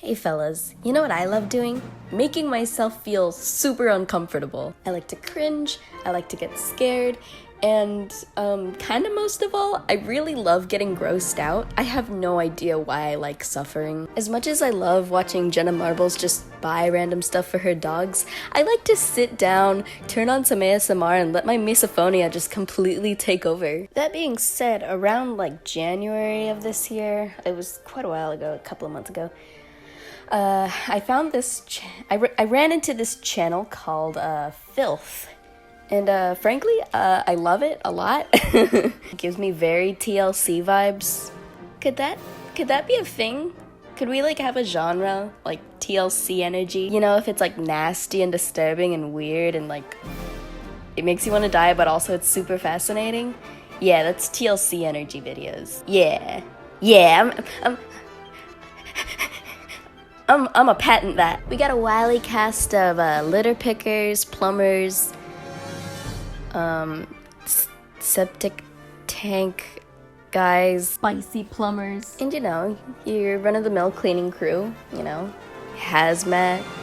Hey fellas, you know what I love doing? Making myself feel super uncomfortable. I like to cringe, I like to get scared, and kinda most of all, I really love getting grossed out. I have no idea why I like suffering. As much as I love watching Jenna Marbles just buy random stuff for her dogs, I like to sit down, turn on some ASMR, and let my misophonia just completely take over. That being said, around like January of this year, it was quite a while ago, a couple of months ago, I found this, I ran into this channel called FILTH. And frankly, I love it a lot. It gives me very TLC vibes. Could that be a thing? Could we like have a genre, like TLC energy? You know, if it's like nasty and disturbing and weird and like it makes you want to die, but also it's super fascinating. Yeah, that's TLC energy videos. Yeah, I'm a patent that. We got a wily cast of litter pickers, plumbers, septic tank guys, spicy plumbers, and you know, your run-of-the-mill cleaning crew, you know, hazmats.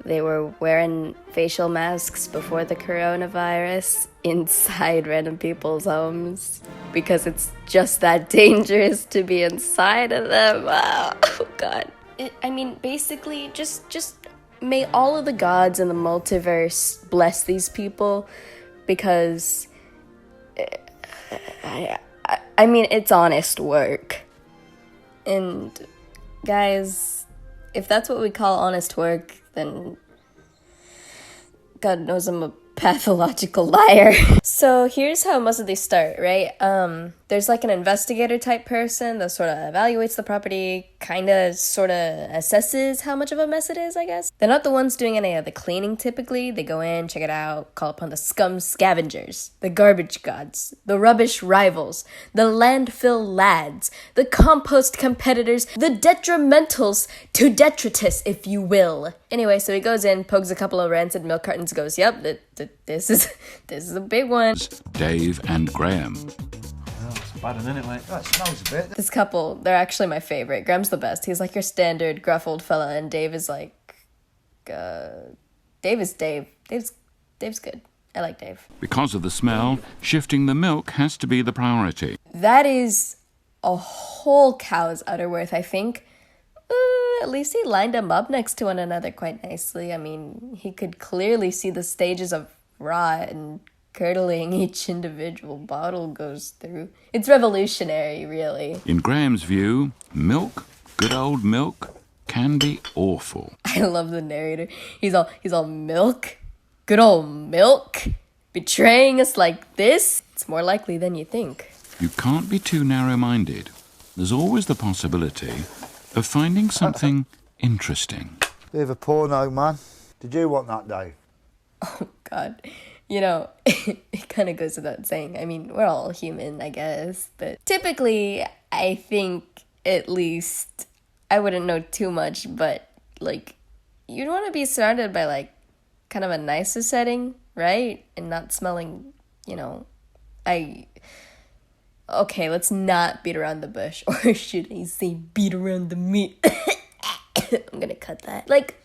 They were wearing facial masks before the coronavirus inside random people's homes because it's just that dangerous to be inside of them. Oh God. I mean, basically, just may all of the gods in the multiverse bless these people because I mean, it's honest work. And guys, if that's what we call honest work, then God knows I'm a pathological liar. So here's how most of these start, right? There's like an investigator type person that sort of evaluates the property, kind of sort of assesses how much of a mess it is, I guess. They're not the ones doing any of the cleaning typically. They go in, check it out, call upon the scum scavengers, the garbage gods, the rubbish rivals, the landfill lads, the compost competitors, the detrimentals to detritus, if you will. Anyway, so he goes in, pokes a couple of rancid milk cartons, goes, yep, this is a big one. Dave and Graham. Oh, it's bad, isn't it, mate? Oh, it smells a bit. This couple, they're actually my favorite. Graham's the best. He's like your standard gruff old fella, and Dave is like, Dave is Dave. Dave's good. I like Dave. Because of the smell, shifting the milk has to be the priority. That is a whole cow's udderworth, I think. At least he lined them up next to one another quite nicely. I mean, he could clearly see the stages of rot and curdling each individual bottle goes through. It's revolutionary, really. In Graham's view, milk, good old milk, can be awful. I love the narrator. He's all milk? Good old milk? Betraying us like this? It's more likely than you think. You can't be too narrow-minded. There's always the possibility of finding something interesting. Bit of a porno, man. Did you want that, Dave? Oh, God. You know, it kind of goes without saying. I mean, we're all human, I guess. But typically, I think, at least, I wouldn't know too much, but, like, you'd want to be surrounded by, like, kind of a nicer setting, right? And not smelling, you know, Okay, let's not beat around the bush. Or should I say beat around the meat? I'm gonna cut that. Like,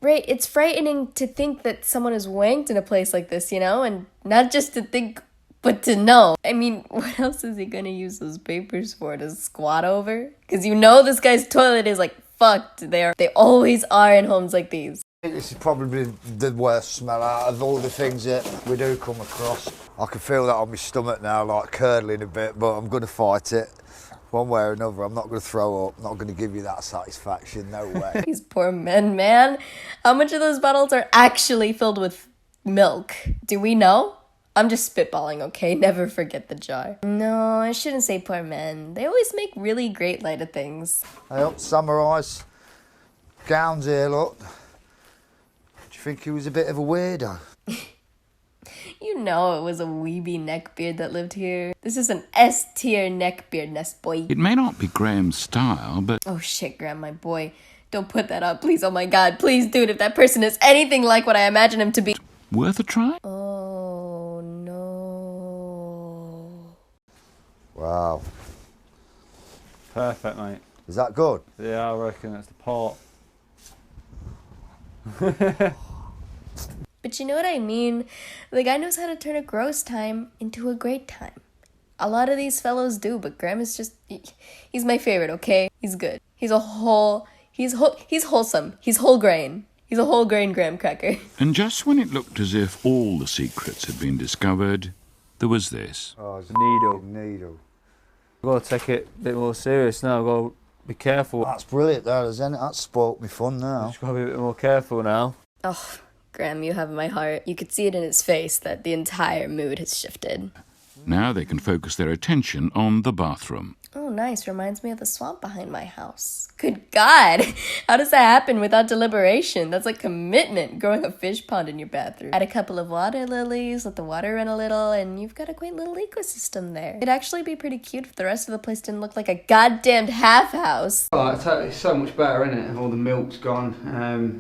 right, it's frightening to think that someone is wanked in a place like this, you know? And not just to think, but to know. I mean, what else is he gonna use those papers for? To squat over? Because you know this guy's toilet is, like, fucked. They always are in homes like these. This is probably the worst smell out of all the things that we do come across. I can feel that on my stomach now, like curdling a bit, but I'm going to fight it one way or another. I'm not going to throw up, not going to give you that satisfaction, no way. These poor men, man. How much of those bottles are actually filled with milk? Do we know? I'm just spitballing, okay? Never forget the jar. No, I shouldn't say poor men. They always make really great light of things. Hey, up, summarise. Gowns here, look. Do you think he was a bit of a weirdo? You know it was a weeby neckbeard that lived here. This is an S-tier neckbeard nest, boy. It may not be Graham's style, but... Oh shit, Graham, my boy. Don't put that up, please. Oh my God, please, dude. If that person is anything like what I imagine him to be... Worth a try? Oh, no. Wow. Perfect, mate. Is that good? Yeah, I reckon that's the part. But you know what I mean? The guy knows how to turn a gross time into a great time. A lot of these fellows do, but Graham is just... He's my favorite, okay? He's good. He's wholesome. He's whole grain. He's a whole grain graham cracker. And just when it looked as if all the secrets had been discovered, there was this. Oh, it's a Needle. Needle. I've got to take it a bit more serious now. I've got to be careful. That's brilliant, that, isn't it? That's spoilt me fun now. Just got to be a bit more careful now. Oh, Graham, you have my heart. You could see it in his face that the entire mood has shifted. Now they can focus their attention on the bathroom. Oh, nice. Reminds me of the swamp behind my house. Good God. How does that happen without deliberation? That's like commitment, growing a fish pond in your bathroom. Add a couple of water lilies, let the water run a little, and you've got a quaint little ecosystem there. It'd actually be pretty cute if the rest of the place didn't look like a goddamned half house. Oh, it's so much better, isn't it? All the milk's gone.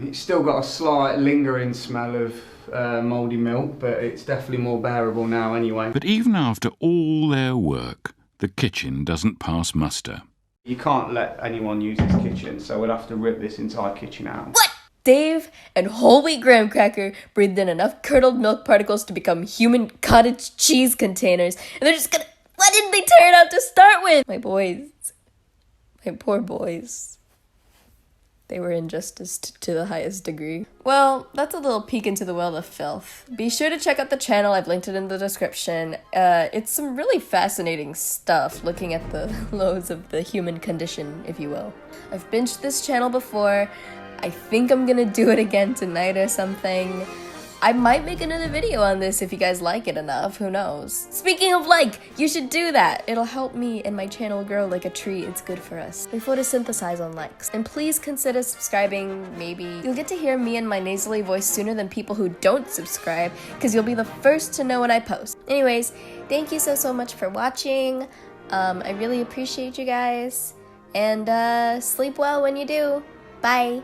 It's still got a slight lingering smell of mouldy milk, but it's definitely more bearable now anyway. But even after all their work, the kitchen doesn't pass muster. You can't let anyone use this kitchen, so we'll have to rip this entire kitchen out. What? Dave and whole wheat graham cracker breathed in enough curdled milk particles to become human cottage cheese containers, and they're just gonna... Why didn't they tear it out to start with? My boys. My poor boys. They were injusticed to the highest degree. Well, that's a little peek into the world of filth. Be sure to check out the channel. I've linked it in the description. It's some really fascinating stuff, looking at the lows of the human condition, if you will. I've binged this channel before. I think I'm gonna do it again tonight or something. I might make another video on this if you guys like it enough, who knows. Speaking of like, you should do that. It'll help me and my channel grow like a tree. It's good for us. We photosynthesize on likes. And please consider subscribing, maybe. You'll get to hear me and my nasally voice sooner than people who don't subscribe, because you'll be the first to know when I post. Anyways, thank you so much for watching. I really appreciate you guys. And sleep well when you do. Bye.